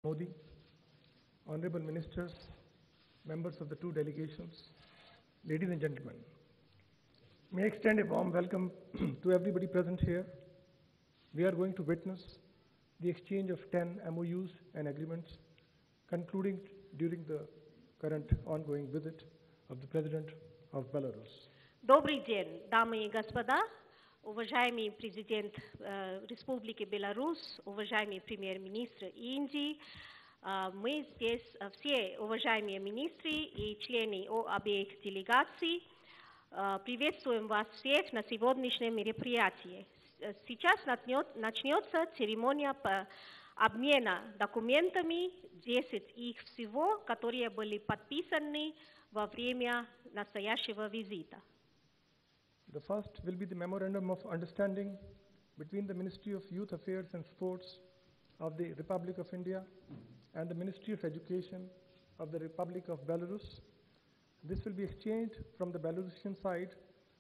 Modi, honorable ministers, members of the two delegations, ladies and gentlemen. May I extend a warm welcome to everybody present here. We are going to witness the exchange of 10 MOUs and agreements concluding during the current ongoing visit of the President of Belarus. Добрый день, дамы и господа, уважаемый президент Республики Беларусь, уважаемый премьер-министр Индии. Мы здесь все уважаемые министры и члены обеих делегаций. Приветствуем вас всех на сегодняшнем мероприятии. Сейчас начнется церемония обмена документами, 10 их всего, которые были подписаны во время настоящего визита. The first will be the Memorandum of Understanding between the Ministry of Youth Affairs and Sports of the Republic of India and the Ministry of Education of the Republic of Belarus. This will be exchanged from the Belarusian side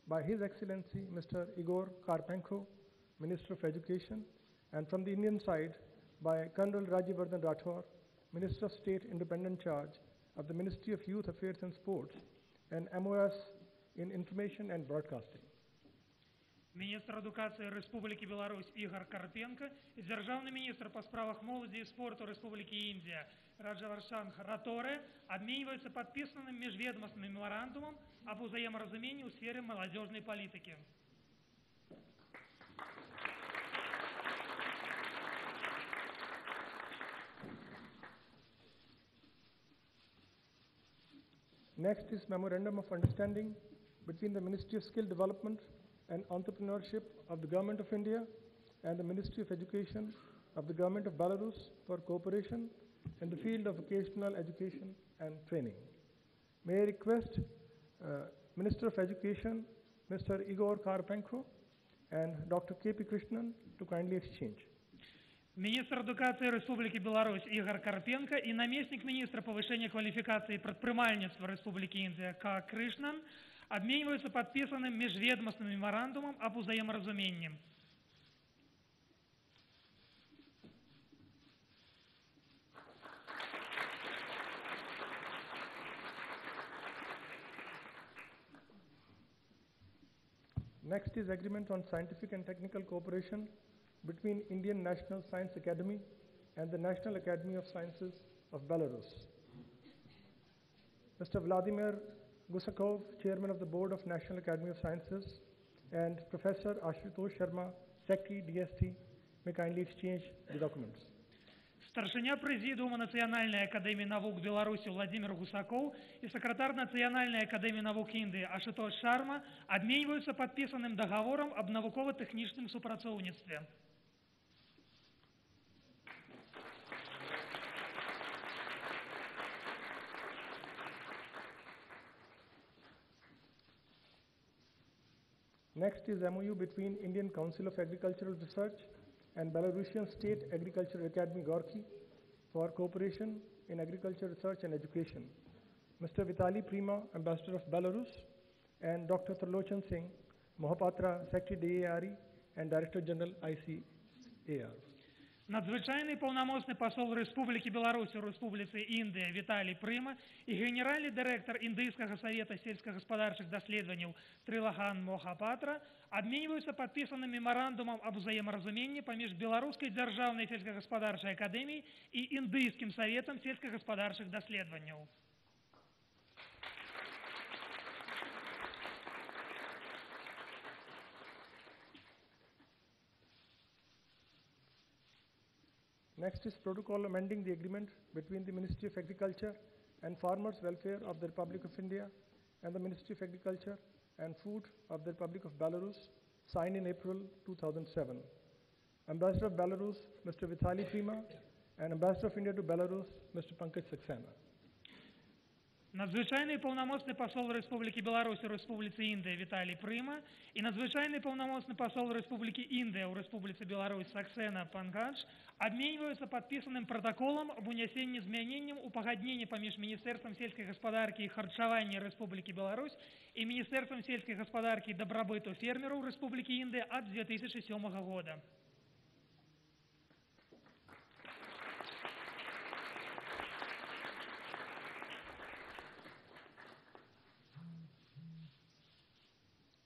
by His Excellency Mr. Igor Karpenko, Minister of Education, and from the Indian side by Colonel Rajyavardhan Rathore, Minister of State Independent Charge of the Ministry of Youth Affairs and Sports and MOS in Information and Broadcasting. Міністр едукації Республіки Білорусь Ігор Карпенко і державний міністр по справах молоді і спорту Республіки Індія Раджавардхан Раторе обмінюються підписаним міжвідомственним меморандумом об взаєморозумінні у сфері молодіжної політики. Next is Memorandum of Understanding between the Ministry of Skill Development and Entrepreneurship of the Government of India and the Ministry of Education of the Government of Belarus for cooperation in the field of vocational education and training. May I request Minister of Education, Mr. Igor Karpenko, and Dr. K.P. Krishnan to kindly exchange. Министр эдукации Республики Беларусь Игорь Карпенко и наместник министра повышения квалификации предпринимательства Республики Индия К. Кришнан обмениваются подписанным межведомственным меморандумом об взаиморазумении. Next is agreement on scientific and technical cooperation between Indian National Science Academy and the National Academy of Sciences of Belarus. Mr. Vladimir Gusakov, Chairman of the Board of National Academy of Sciences, and Professor Ashutosh Sharma, Secretary DST, may kindly exchange the documents. Старшиня Президиума Национальной академии наук Беларуси Владимир Гусаков и секретарь Национальной академии наук Индии Ашутош Шарма обмениваются подписанным договором об науково-технічному супрацовництве. Next is MOU between Indian Council of Agricultural Research and Belarusian State Agriculture Academy Gorky for cooperation in agriculture research and education. Mr. Vitali Prima, Ambassador of Belarus, and Dr. Tarlochan Singh, Mohapatra, Secretary DARE and Director General ICAR. Надзвичайний повномочний посол Республіки Білорусь у Республіці Індія Віталій Прима і генеральний директор Індійського совета сільськогосподарчих досліджень Трилаган Мохапатра обмінюються підписаним меморандумом об взаєморозумінні поміж Білоруською державною сільськогосподарчою академією і Індійським советом сільськогосподарчих досліджень. Next is protocol amending the agreement between the Ministry of Agriculture and Farmers' Welfare of the Republic of India and the Ministry of Agriculture and Food of the Republic of Belarus, signed in April 2007. Ambassador of Belarus, Mr. Vitali Prima, and Ambassador of India to Belarus, Mr. Pankaj Saxena. Надзвичайний повномочний посол Республіки Білорусь у Республіці Індія Віталій Прима і надзвичайний повномочний посол Республіки Індія у Республіці Білорусь Саксена Панкадж обмінюються підписаним протоколом об унесенні зміненням у погодненні поміж Міністерством сільської господарки і харчування Республіки Білорусь і Міністерством сільської господарки і добробуту фермерів Республіки Індія від 2007 року.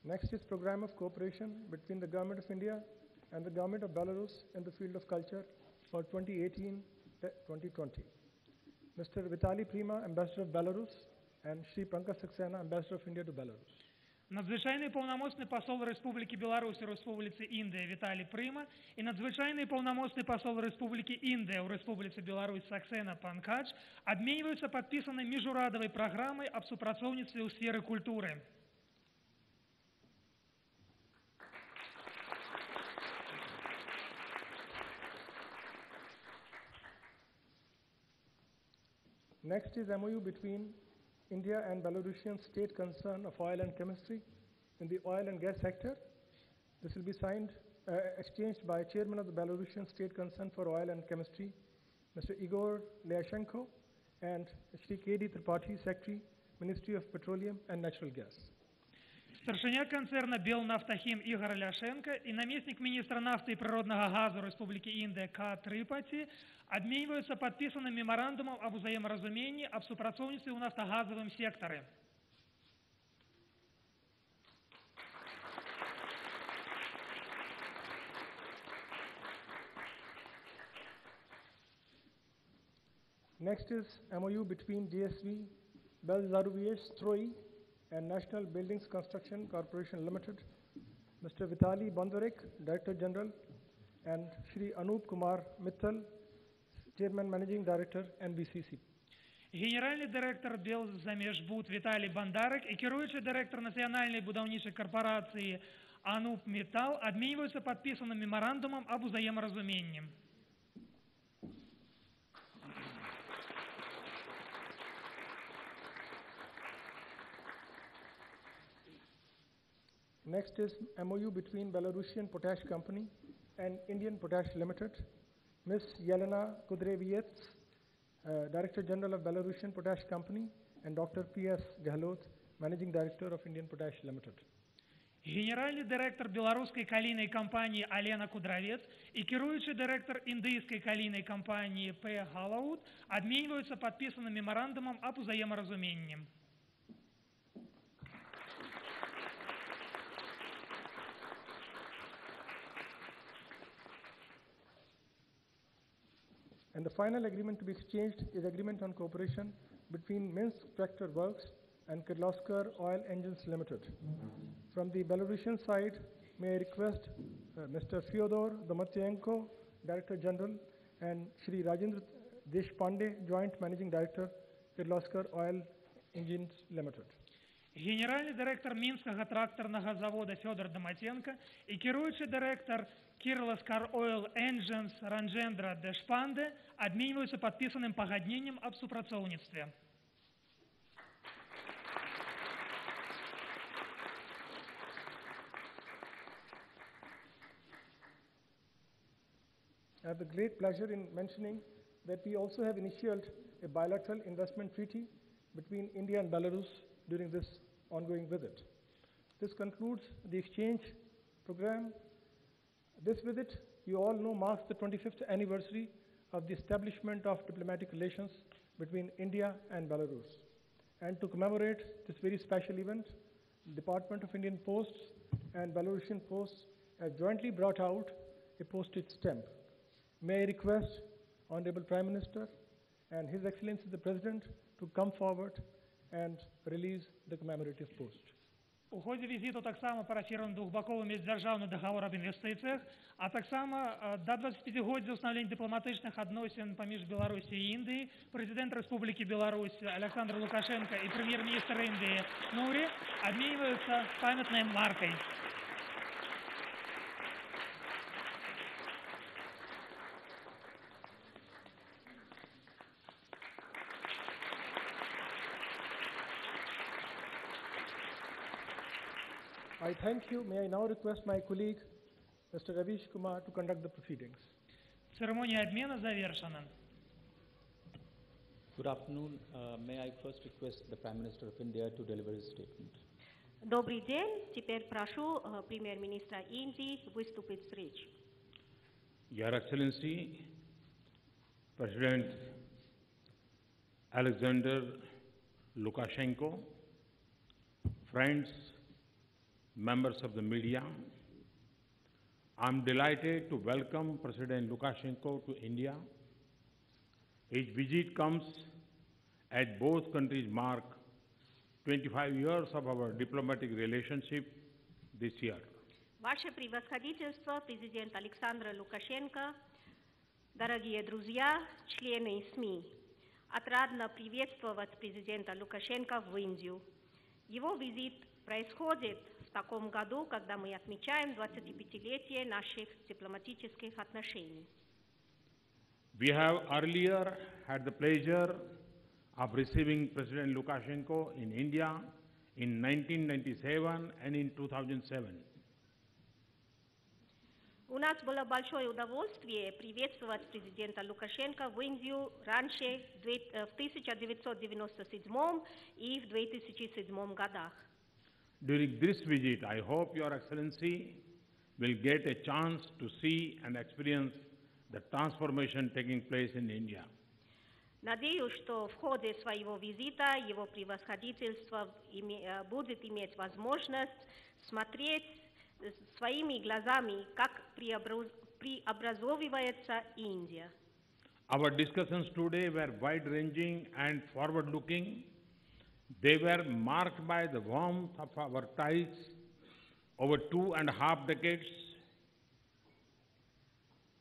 Next is program of cooperation between the Government of India and the Government of Belarus in the field of culture for 2018-2020. Mr. Vitaly Prima, Ambassador of Belarus, and Shri Pankaj Saxena, Ambassador of India to Belarus. Надзвичайний повномочний посол Республіки Білорусь у Республіці Індія Віталій Прима і надзвичайний повномочний посол Республіки Індія у Республіці Білорусь Саксена Панкадж обмениваются подписанной международной программой об супрацовництве у сфере культуры. Next is MOU between India and Belarusian state concern of oil and chemistry in the oil and gas sector. This will be exchanged by Chairman of the Belarusian State Concern for Oil and Chemistry, Mr. Igor Lyashenko, and Shri K.D. Tripathi, Secretary, Ministry of Petroleum and Natural Gas. Старшиня концерна Белнафтахим Игорь Ляшенко и наместник министра нафты и природного газа Республики Индия К. Трипати обмениваются подписанным меморандумом об взаиморазумении об супрацовництве у нафтогазовом секторе. Next is MOU between DSV, Belzaruvies Stroi, and National Buildings Construction Corporation Limited, Mr. Vitaly Bondarek, Director General, and Shri Anup Kumar Mittal, Chairman Managing Director, NBCC. Генеральний директор Белзамежбуд Виталий Бондарек и керуючий директор Національної будівничої корпорації Ануп Миттал обмінюються підписаним меморандумом об взаєморозумінні. Next is MOU between Belarusian Potash Company and Indian Potash Limited. Ms. Yelena Kudreviets, Director General of Belarusian Potash Company, and Dr. P.S. Gehlot, Managing Director of Indian Potash Limited. Генеральний директор белорусской калийной компании Алена Кудровец и керующий директор индийской калийной компании П. Галаут обмениваются подписанным меморандумом об взаиморазумении. And the final agreement to be exchanged is agreement on cooperation between Minsk Tractor Works and Kirloskar Oil Engines Limited. From the Belarusian side, may I request Mr. Fyodor Domatyenko, Director General, and Shri Rajendra Deshpande, Joint Managing Director, Kirloskar Oil Engines Limited. Генеральний директор Мінського тракторного завода Федор Доматенко і керуючий директор Kirloskar Oil Engines Ранжендра Дешпанде обмениваются подписанным погоднением об супрацовництве. I have the great pleasure in mentioning that we also have initiated a bilateral investment treaty between India and Belarus during this ongoing visit. This concludes the exchange program. This visit, you all know, marks the 25th anniversary of the establishment of diplomatic relations between India and Belarus. And to commemorate this very special event, the Department of Indian Posts and Belarusian Posts have jointly brought out a postage stamp. May I request Honorable Prime Minister and His Excellency the President to come forward and release the commemorative post. У ході візиту так само парафірован двохбоковий міждержавний договор об інвестиціях, а так само до 25-годдя установлення дипломатичних відносин поміж Білорусі і Індії президент Республіки Білорусь Олександр Лукашенко і прем'єр-міністр Індії Нури обмінюються пам'ятною маркою. I thank you. May I now request my colleague, Mr. Ravish Kumar, to conduct the proceedings. Церемония обмена завершена. Good afternoon. May I first request the Prime Minister of India to deliver his statement. Добрый день. Теперь прошу премьер-министра Индии выступить с речью. Your Excellency, President Alexander Lukashenko, friends, members of the media, I'm delighted to welcome President Lukashenko to India. His visit comes as both countries mark 25 years of our diplomatic relationship this year. Ваше превосходительство, президент Александр Лукашенко, дорогие друзья, члены СМИ, отрадно приветствовать президента Лукашенко в Индию. Его визит происходит в таком году, когда мы отмечаем 25-летие наших дипломатических отношений. We have earlier had the pleasure of receiving President Lukashenko in India in 1997 and in 2007. У нас было большое удовольствие приветствовать президента Лукашенко в Индию раньше, в 1997 и в 2007 годах. During this visit, I hope Your Excellency will get a chance to see and experience the transformation taking place in India. Надеюсь, что в ходе своего визита его превосходительство будет иметь возможность смотреть своими глазами, как преобразовывается Индия. Our discussions today were wide-ranging and forward-looking. They were marked by the warmth of our ties over 2.5 decades.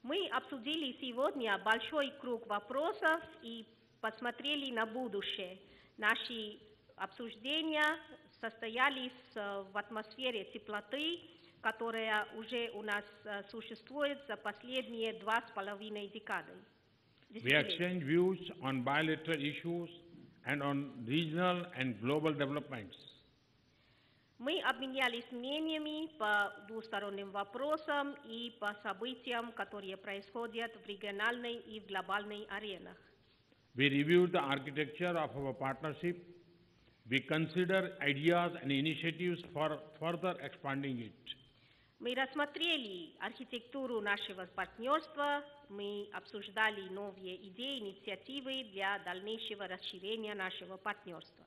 Мы обсудили сегодня большой круг вопросов и посмотрели на будущее. Наши обсуждения состоялись в атмосфере теплоты, которая уже у нас существует за последние 2,5 декады. We exchanged views on bilateral issues and on regional and global developments. Мы обменялись мнениями по двусторонним вопросам и по событиям, которые происходят в региональной и в глобальной аренах. We reviewed the architecture of our partnership. We considered ideas and initiatives for further expanding it. Мы рассмотрели архитектуру нашего партнерства, мы обсуждали новые идеи, инициативы для дальнейшего расширения нашего партнерства.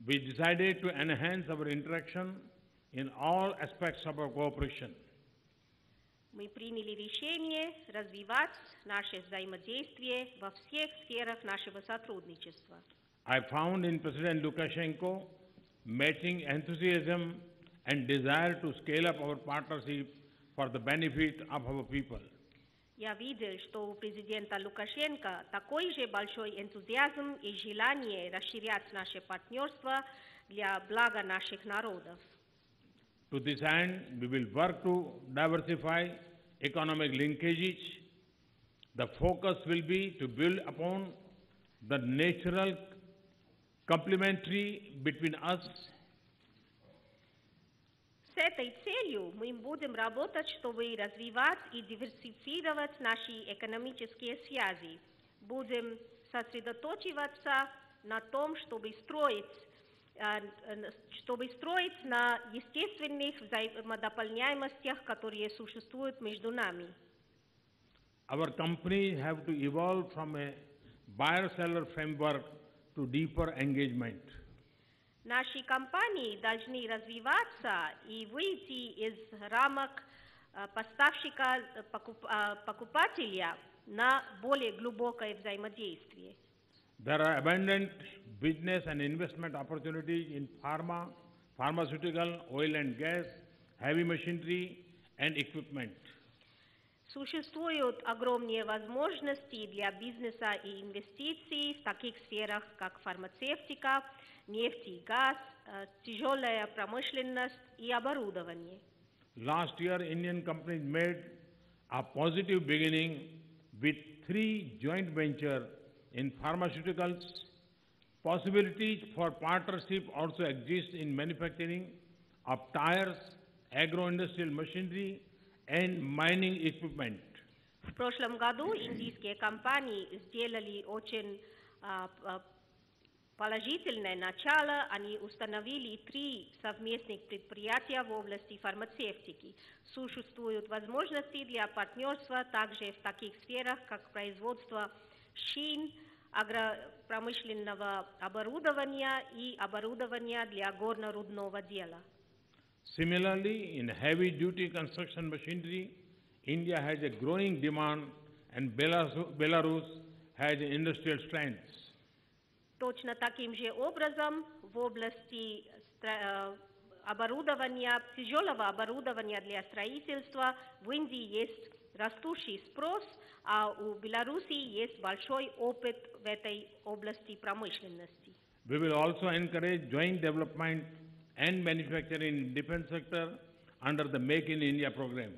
We decided to enhance our interaction in all aspects of our cooperation. Мы приняли решение развивать наше взаимодействие во всех сферах нашего сотрудничества. I found in President Lukashenko matching enthusiasm and desire to scale up our partnership for the benefit of our people. Я видел, что у президента Лукашенко такой же большой энтузиазм и желание расширять наше партнерство для блага наших народов. To this end, we will work to diversify economic linkages. The focus will be to build upon the natural complementary between us. С этой целью мы будем работать, чтобы развивать и диверсифицировать наши экономические связи. Будем сосредоточиваться на том, чтобы строить на естественных взаимодополняемостях, которые существуют между нами. Our companies have to evolve from a buyer-seller framework to deeper engagement. Наши компании должны развиваться и выйти из рамок поставщика-покупателя на более глубокое взаимодействие. There are abundant business and investment opportunities in pharma, pharmaceutical, oil and gas, heavy machinery and equipment. Существуют огромные возможности для бизнеса и инвестиций в таких сферах, как фармацевтика, нефть и газ, тяжелая промышленность и оборудование. Last year, Indian companies made a positive beginning with 3 joint ventures in pharmaceuticals. Possibilities for partnership also exist in manufacturing of tires, agro-industrial machinery and mining equipment. В прошлом году индийские компании сделали очень положительное начало. Они установили 3 совместных предприятия в области фармацевтики. Существуют возможности для партнерства также в таких сферах, как производство шин, агропромышленного оборудования и оборудования для горно-рудного дела. Similarly, in heavy-duty construction machinery, India has a growing demand and Belarus has industrial strengths. Точно таким же образом в области оборудования, тяжелого оборудования для строительства в Индии есть растущий спрос, а у Белоруссии есть большой опыт в этой области промышленности. We will also encourage joint development and manufacturing in defense sector under the Make in India program.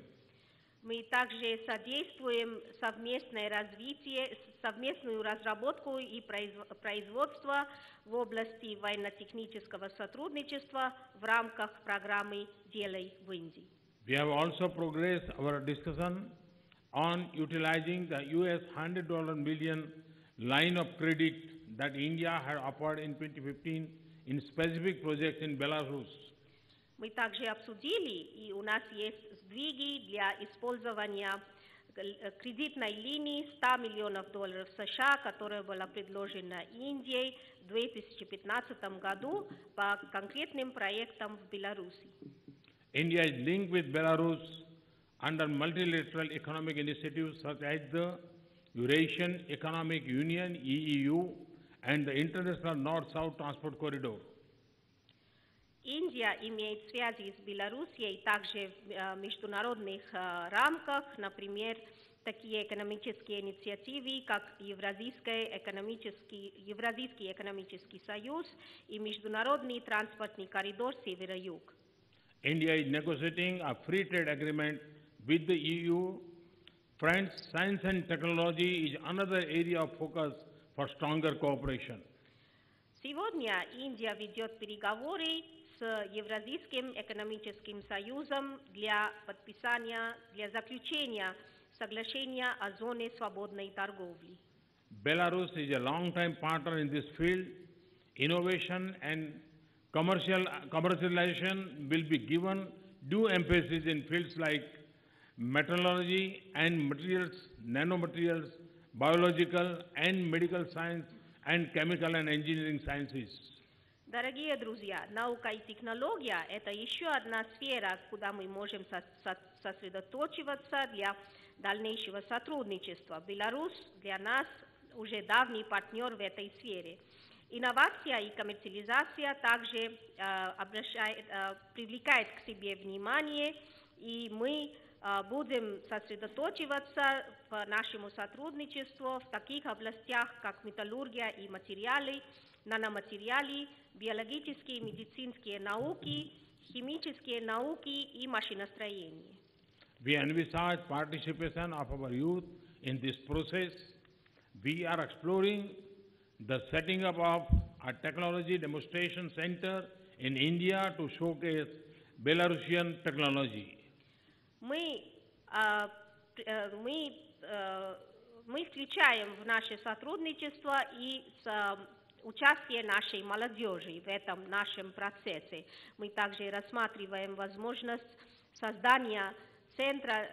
Мы также содействуем совместное развитие, совместную разработку и производство в области военно-технического сотрудничества в рамках программы «Делай в Индии». We have also progressed our discussion on utilizing the US $100 million line of credit that India had offered in 2015 in specific projects in Belarus. Мы также обсудили, и у нас есть сдвиги для использования кредитной линии $100 миллионов США, которая была предложена Индией в 2015 году по конкретным проектам в Беларуси. India is linked with Belarus under multilateral economic initiatives such as the Eurasian Economic Union, EEU, and the International North-South Transport Corridor. Индия имеет связи с Белоруссией также в международных рамках, например, такие экономические инициативы, как Евразийский экономический союз и Международный транспортный коридор Севера-Юг. India is negotiating a free trade agreement with the EU. Friends, science and technology is another area of focus for stronger cooperation. Сегодня Индия ведет переговоры с Евразийским экономическим союзом для подписания, для заключения соглашения о зоне свободной торговли. Belarus is a long-time partner in this field. Innovation and commercialization will be given due emphasis in fields like metallurgy and materials, nanomaterials, biological and medical science, and chemical and engineering sciences. Дорогие друзья, наука и технология – это еще одна сфера, куда мы можем сосредоточиваться для дальнейшего сотрудничества. Беларусь для нас уже давний партнер в этой сфере. Инновация и коммерциализация также привлекает к себе внимание, и мы будем сосредоточиваться по нашему сотрудничеству в таких областях, как металлургия и материалы, наноматериалы, биологические и медицинские науки, химические науки и машиностроение. We envisage participation of our youth in this process. We are exploring the setting up of a technology demonstration center in India to showcase Belarusian technology. Мы включаем в наше сотрудничество и участие нашей молодежи в этом нашем процессе. Мы также рассматриваем возможность создания центра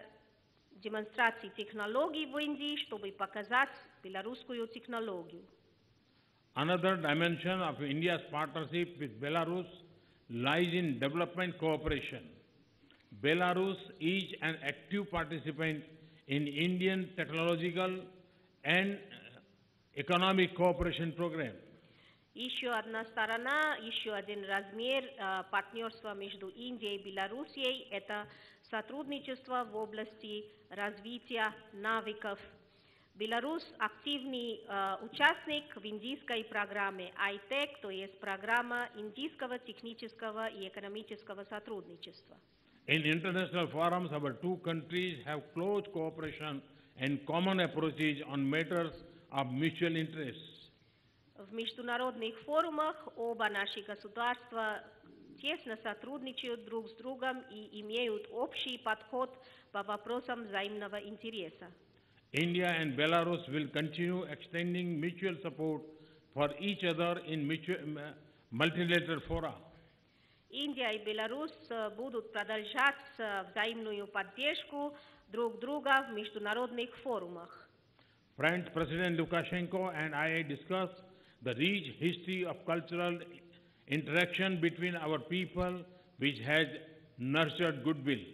демонстрации технологий в Индии, чтобы показать белорусскую технологию. Another dimension of India's partnership with Belarus lies in development cooperation. Belarus is an active participant in Indian technological and economic cooperation program. Еще одна сторона, еще один размер партнерства между Индией и Белоруссией – это сотрудничество в области развития навыков. Беларусь – активный участник в индийской программе ITEC, то есть программа индийского технического и экономического сотрудничества. In international forums, our two countries have close cooperation and common approaches on matters of mutual interest. В международных форумах оба наши государства тесно сотрудничают друг с другом и имеют общий подход по вопросам взаимного интереса. India and Belarus will continue extending mutual support for each other in multilateral fora. Индия и Беларусь будут продолжать взаимную поддержку друг друга в международных форумах. Friends, President Lukashenko and I discussed the rich history of cultural interaction between our people, which has nurtured goodwill.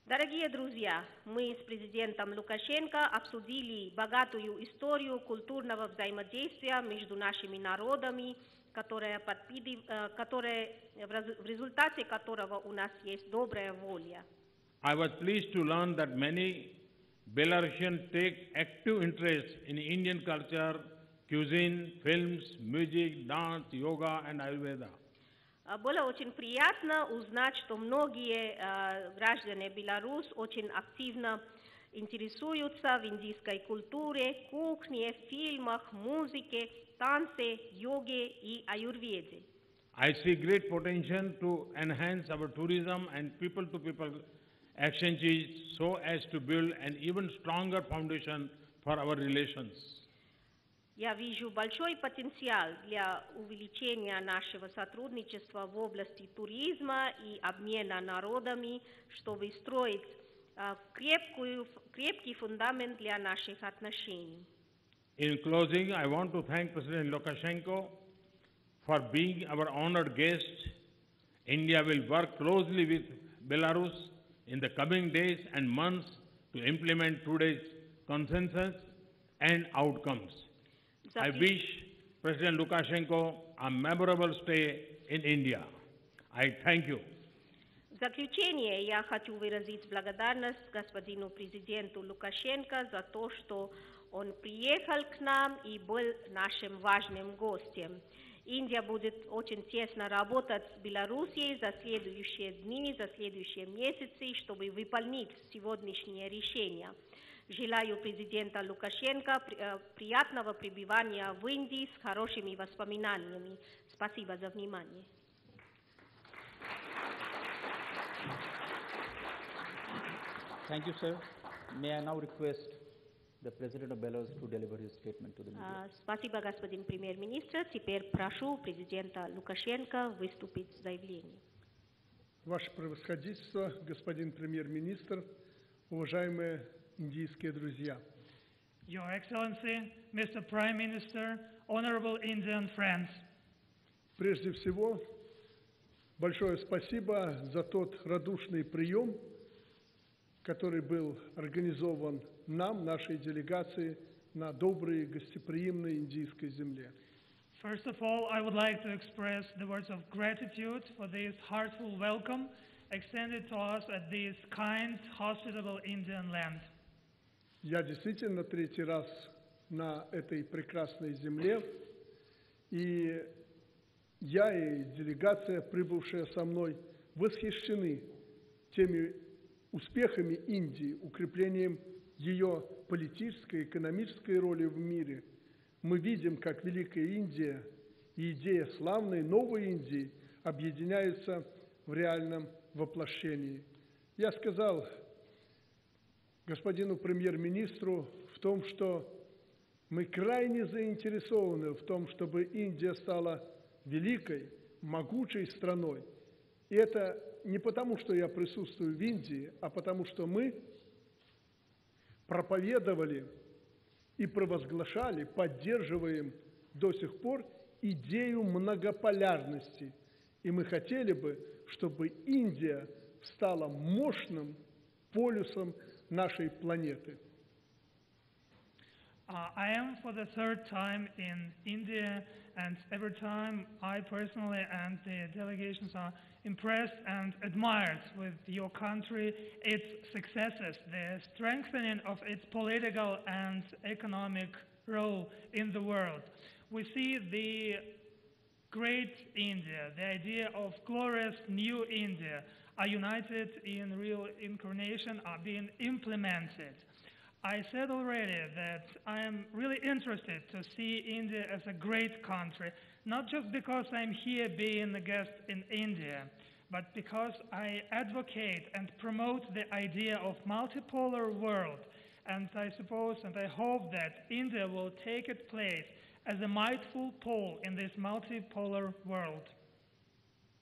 Дорогие друзья, мы с президентом Лукашенко обсудили богатую историю культурного взаимодействия между нашими народами, в результате которого у нас есть добрая воля. I was pleased to learn that many Belarusians take active interest in Indian culture, cuisine, films, music, dance, yoga and Ayurveda. Было очень приятно узнать, что многие граждане Беларуси очень активно интересуются в индийской культуре, кухне, фильмах, музыке, танце, йоге и аюрведе. I see great potential to enhance our tourism and people-to-people exchanges so as to build an even stronger foundation for our relations. Я вижу большой потенциал для увеличения нашего сотрудничества в области туризма и обмена народами, чтобы строить крепкий фундамент для наших отношений. In closing, I want to thank President Lukashenko for being our honored guest. India will work closely with Belarus in the coming days and months to implement today's consensus and outcomes. I wish President Lukashenko a memorable stay in India. I thank you. В заключение я хочу выразить благодарность господину президенту Лукашенко за то, что он приехал к нам и был нашим важным гостем. Индия будет очень тесно работать с Белоруссией за следующие дни, за следующие месяцы, чтобы выполнить сегодняшние решения. Желаю президента Лукашенко приятного пребывания в Индии с хорошими воспоминаниями. Спасибо за внимание. Thank you, sir. May I now request the President of Belarus to deliver his statement to the media. Спасибо, господин премьер-министр. Теперь прошу президента Лукашенко выступить с заявлением. Ваше превосходительство, господин премьер-министр, уважаемые индийские друзья. Your Excellency, Mr. Prime Minister, honorable Indian friends. Прежде всего, большое спасибо за тот радушный прием, который был организован нам, нашей делегации, на доброй гостеприимной индийской земле. First of all, I would like to express the words of gratitude for this heartful welcome extended to us at this kind, hospitable Indian land. Я действительно третий раз на этой прекрасной земле, и я и делегация, прибывшая со мной, восхищены теми успехами Индии, укреплением ее политической, экономической роли в мире. Мы видим, как Великая Индия и идея славной новой Индии объединяются в реальном воплощении. Я сказал господину премьер-министру в том, что мы крайне заинтересованы в том, чтобы Индия стала великой, могучей страной. И это не потому, что я присутствую в Индии, а потому что мы проповедовали и провозглашали, поддерживаем до сих пор идею многополярности. И мы хотели бы, чтобы Индия стала мощным полюсом нашей планеты. I am for the third time in India, and every time I personally and the delegations are impressed and admired with your country, its successes, the strengthening of its political and economic role in the world. We see the great India, the idea of glorious new India, are united in real incarnation, are being implemented. I said already that I am really interested to see India as a great country, not just because I'm here being a guest in India, but because I advocate and promote the idea of multipolar world. And I suppose and I hope that India will take its place as a mindful pole in this multipolar world.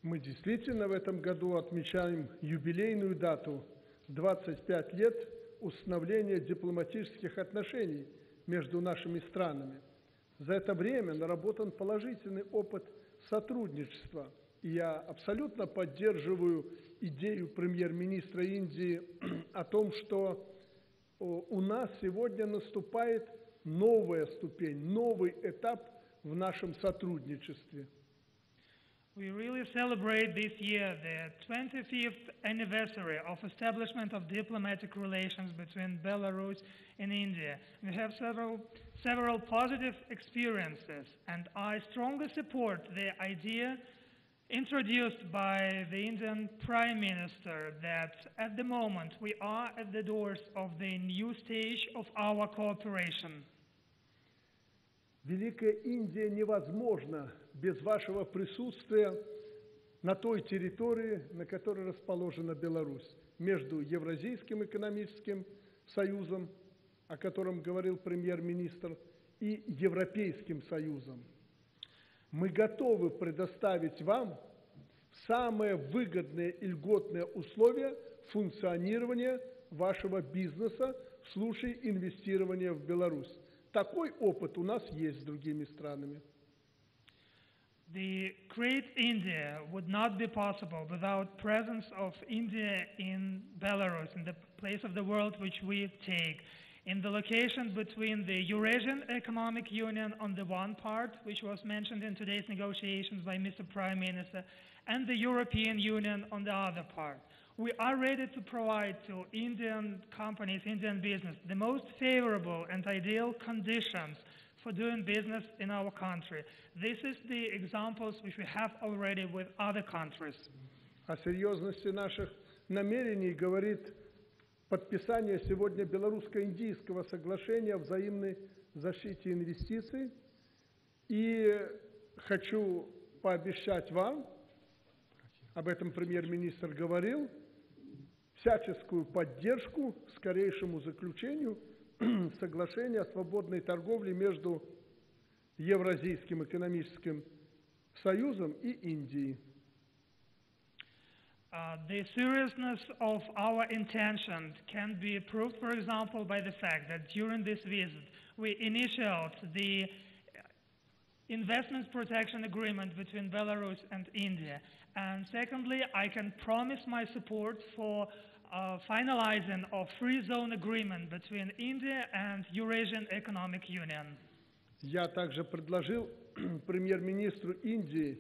Мы действительно в этом году отмечаем юбилейную дату – 25 лет установления дипломатических отношений между нашими странами. За это время наработан положительный опыт сотрудничества И я абсолютно поддерживаю идею премьер-министра Индии о том, что у нас сегодня наступает новая ступень, новый этап в нашем сотрудничестве. We really celebrate this year the 25th anniversary of establishment of diplomatic relations between Belarus and India. We have several positive experiences, and I strongly support the idea introduced by the Indian Prime Minister that at the moment we are at the doors of the new stage of our cooperation. Великая Индия невозможна без вашего присутствия на той территории, на которой расположена Беларусь, между Евразийским экономическим союзом, о котором говорил премьер-министр, и Европейским союзом. Мы готовы предоставить вам самые выгодные и льготные условия функционирования вашего бизнеса в случае инвестирования в Беларусь. Такой опыт у нас есть с другими странами. The great India would not be possible without presence of India in Belarus, in the place of the world which we take, in the location between the Eurasian Economic Union on the one part, which was mentioned in today's negotiations by Mr. Prime Minister, and the European Union on the other part. We are ready to provide to Indian companies, Indian business, the most favorable and ideal conditions for doing business in our country. This is the examples which we have already with other countries. О серьезности наших намерений говорит подписание сегодня белорусско-индийского соглашения о взаимной защите инвестиций. И хочу пообещать вам, об этом премьер-министр говорил, всяческую поддержку скорейшему заключению соглашения о свободной торговле между Евразийским экономическим союзом и Индией. The seriousness of our intention can be proved, for example, by the fact that during this visit we initiated the investment protection agreement between Belarus and India. And secondly, I can promise my support for finalizing a free zone agreement between India and Eurasian Economic Union. Я также предложил премьер-министру Индии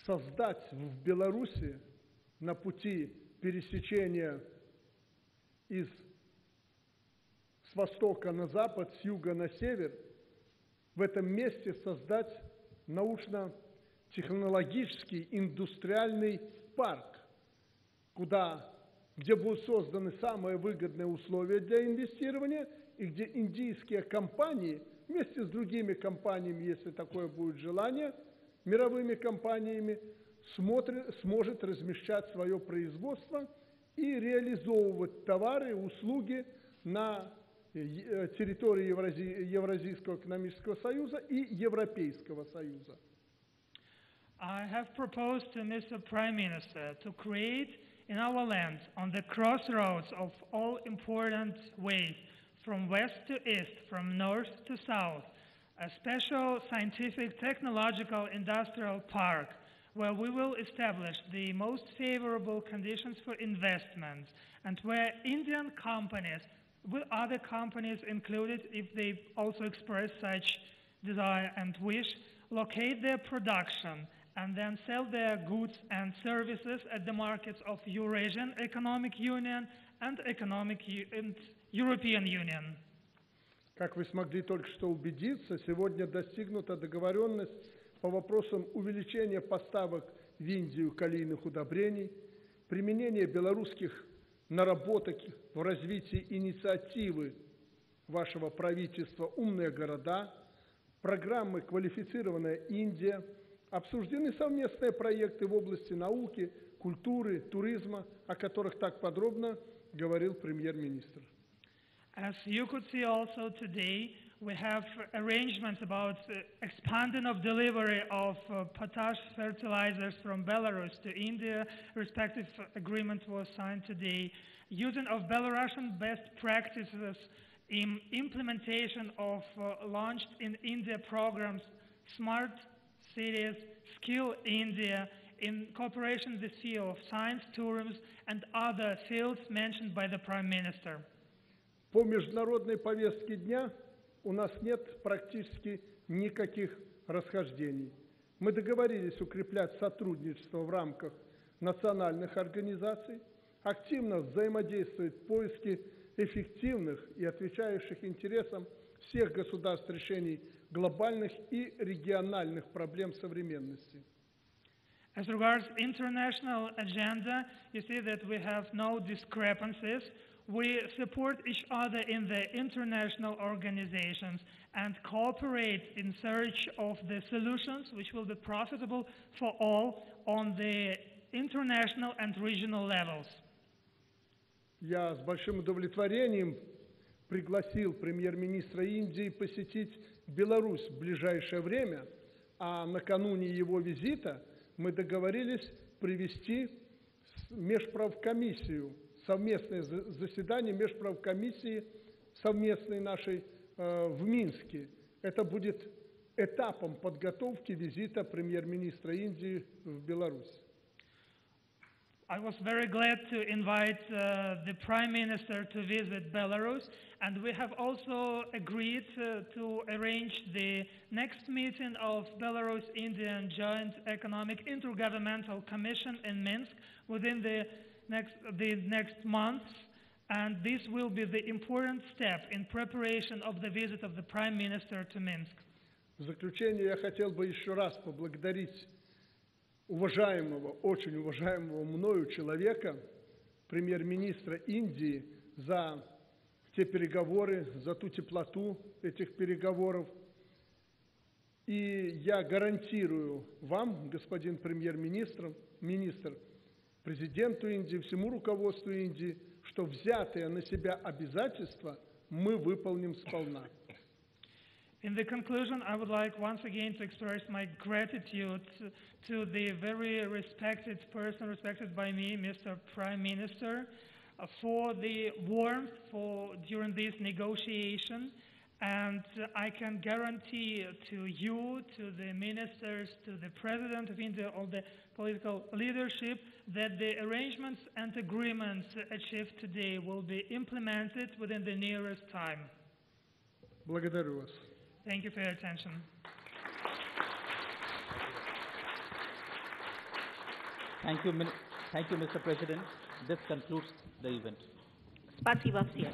создать в Беларуси на пути пересечения с востока на запад, с юга на север, в этом месте создать научно-технологический индустриальный парк, где будут созданы самые выгодные условия для инвестирования и где индийские компании вместе с другими компаниями, если такое будет желание, мировыми компаниями, сможет размещать свое производство и реализовывать товары и услуги на территории Евразийского экономического союза и Европейского союза. I have proposed to Mr. Prime Minister to create in our land, on the crossroads of all important ways, from west to east, from north to south, a special scientific, technological, industrial park where we will establish the most favorable conditions for investment and where Indian companies, with other companies included if they also express such desire and wish, locate their production and then sell their goods and services at the markets of Eurasian Economic Union and European Union. Как вы смогли только что убедиться, сегодня достигнута договоренность по вопросам увеличения поставок в Индию калийных удобрений, применения белорусских наработок в развитии инициативы вашего правительства «Умные города», программы «Квалифицированная Индия», обсуждены совместные проекты в области науки, культуры, туризма, о которых так подробно говорил премьер-министр. As you could see also today, we have arrangements about expanding of delivery of potash fertilizers from Belarus to India. Respective agreement was signed today. Using of Belarusian best practices in implementation of launched in India programs, Smart Cities, Skill India, in cooperation in the sphere of science, tourism, and other fields mentioned by the Prime Minister. По международной повестке дня у нас нет практически никаких расхождений. Мы договорились укреплять сотрудничество в рамках национальных организаций, активно взаимодействовать в поиске эффективных и отвечающих интересам всех государств решений глобальных и региональных проблем современности. As regards international agenda, you see that we have no discrepancies. We support each other in the international organizations and cooperate in search of the solutions which will be profitable for all on the international and regional levels. Я с большим удовлетворением пригласил премьер-министра Индии посетить Беларусь в ближайшее время, а накануне его визита мы договорились провести межправкомиссию, совместное заседание межправкомиссии совместной нашей в Минске. Это будет этапом подготовки визита премьер-министра Индии в Беларусь. I was very glad to invite the Prime Minister to visit Belarus, and we have also agreed to arrange the next meeting of Belarus-Indian Joint Economic Intergovernmental Commission in Minsk within the next months, and this will be the important step in preparation of the visit of the Prime Minister to Minsk. В заключение я хотел бы еще раз поблагодарить уважаемого, очень уважаемого мною человека, премьер-министра Индии, за те переговоры, за ту теплоту этих переговоров. И я гарантирую вам, господин премьер-министр, президенту Индии, всему руководству Индии, что взятые на себя обязательства мы выполним сполна. In the conclusion, I would like once again to express my gratitude to the very respected person, respected by me, Mr. Prime Minister, for the warmth during this negotiation. And I can guarantee to you, to the ministers, to the President of India, all the political leadership, that the arrangements and agreements achieved today will be implemented within the nearest time. Благодарю вас. Thank you for your attention. Thank you, Mr. President. This concludes the event. Спасибо всем.